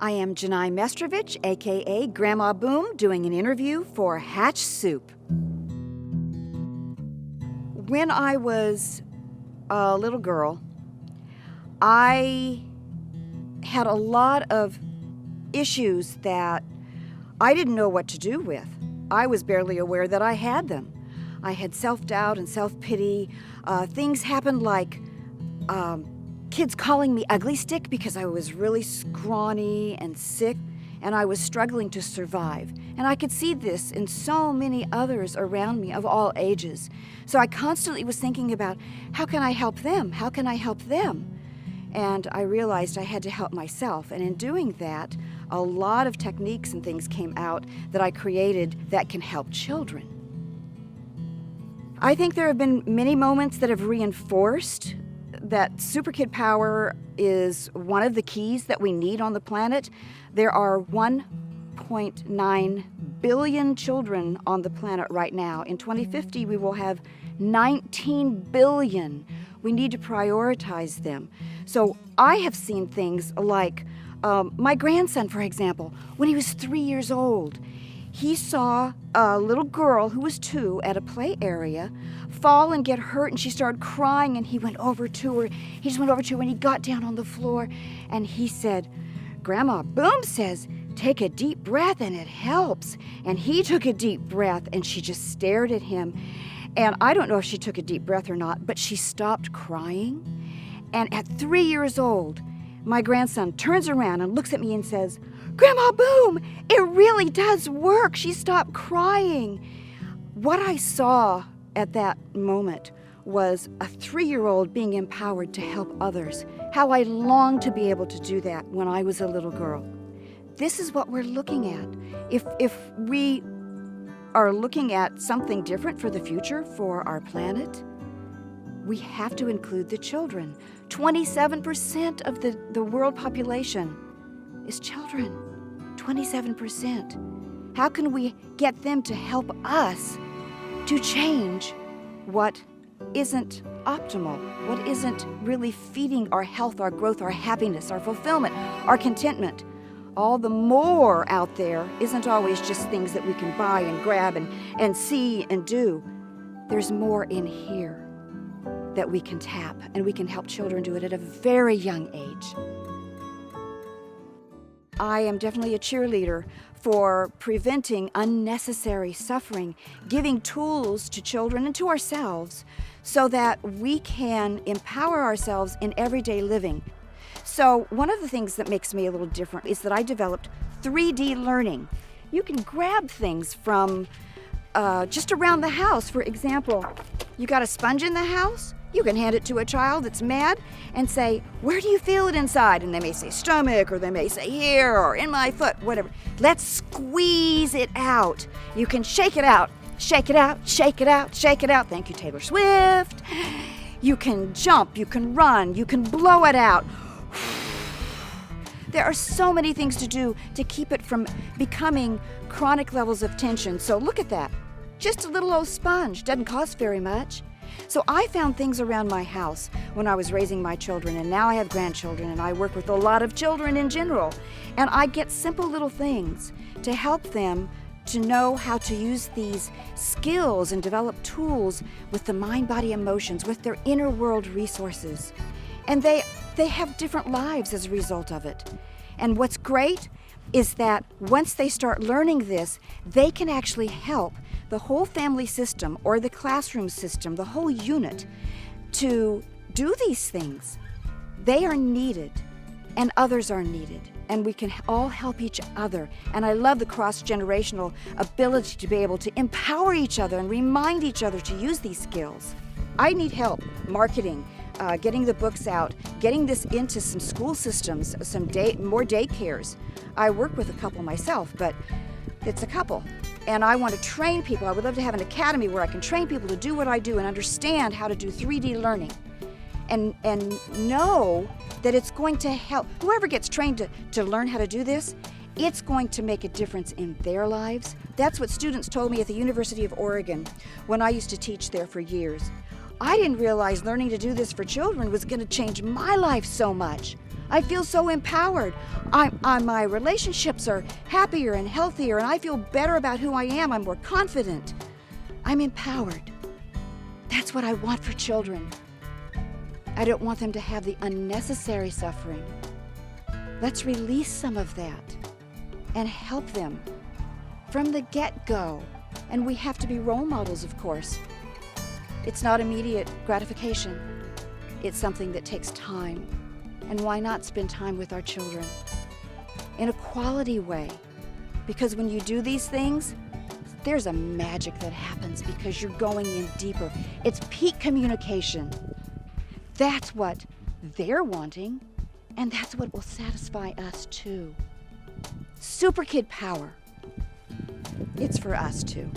I am Janai Mestrovich, aka Grandma Boom, doing an interview for Hatch Soup. When I was a little girl, I had a lot of issues that I didn't know what to do with. I was barely aware that I had them. I had self-doubt and self-pity. Things happened like kids calling me ugly stick because I was really scrawny and sick, and I was struggling to survive. And I could see this in so many others around me of all ages. So I constantly was thinking about, how can I help them? How can I help them? And I realized I had to help myself. And in doing that, a lot of techniques and things came out that I created that can help children. I think there have been many moments that have reinforced that Superkid Power is one of the keys that we need on the planet. There are 1.9 billion children on the planet right now. In 2050, we will have 19 billion. We need to prioritize them. So I have seen things like my grandson, for example, when he was 3 years old, he saw a little girl who was 2 at a play area fall and get hurt, and she started crying, and he went over to her. He just went over to her, and he got down on the floor, and he said, "Grandma Boom says, take a deep breath and it helps." And he took a deep breath, and she just stared at him. And I don't know if she took a deep breath or not, but she stopped crying. And at 3 years old, my grandson turns around and looks at me and says, "Grandma Boom, it really does work. She stopped crying." What I saw at that moment was a 3-year-old being empowered to help others. How I longed to be able to do that when I was a little girl. This is what we're looking at. If we are looking at something different for the future for our planet, we have to include the children. 27% of the world population is children. 27%. How can we get them to help us to change what isn't optimal, what isn't really feeding our health, our growth, our happiness, our fulfillment, our contentment? All the more out there isn't always just things that we can buy and grab and see and do. There's more in here that we can tap, and we can help children do it at a very young age. I am definitely a cheerleader for preventing unnecessary suffering, giving tools to children and to ourselves so that we can empower ourselves in everyday living. So one of the things that makes me a little different is that I developed 3D learning. You can grab things from just around the house. For example, you got a sponge in the house? You can hand it to a child that's mad and say, "Where do you feel it inside?" And they may say stomach, or they may say here, or in my foot, whatever. Let's squeeze it out. You can shake it out, shake it out, shake it out, shake it out. Thank you, Taylor Swift. You can jump, you can run, you can blow it out. There are so many things to do to keep it from becoming chronic levels of tension. So look at that. Just a little old sponge, doesn't cost very much. So I found things around my house when I was raising my children, and now I have grandchildren, and I work with a lot of children in general. And I get simple little things to help them to know how to use these skills and develop tools with the mind, body, emotions, with their inner world resources. And they have different lives as a result of it. And what's great is that once they start learning this, they can actually help the whole family system or the classroom system, the whole unit, to do these things. They are needed, and others are needed, and we can all help each other. And I love the cross-generational ability to be able to empower each other and remind each other to use these skills. I need help marketing, getting the books out, getting this into some school systems, more daycares. I work with a couple myself, but it's a couple. And I want to train people. I would love to have an academy where I can train people to do what I do and understand how to do 3D learning and know that it's going to help. Whoever gets trained to learn how to do this, it's going to make a difference in their lives. That's what students told me at the University of Oregon when I used to teach there for years. I didn't realize learning to do this for children was going to change my life so much. I feel so empowered. My relationships are happier and healthier, and I feel better about who I am. I'm more confident. I'm empowered. That's what I want for children. I don't want them to have the unnecessary suffering. Let's release some of that and help them from the get-go. And we have to be role models, of course. It's not immediate gratification. It's something that takes time. And why not spend time with our children in a quality way? Because when you do these things, there's a magic that happens because you're going in deeper. It's peak communication. That's what they're wanting, and that's what will satisfy us too. Superkid Power. It's for us too.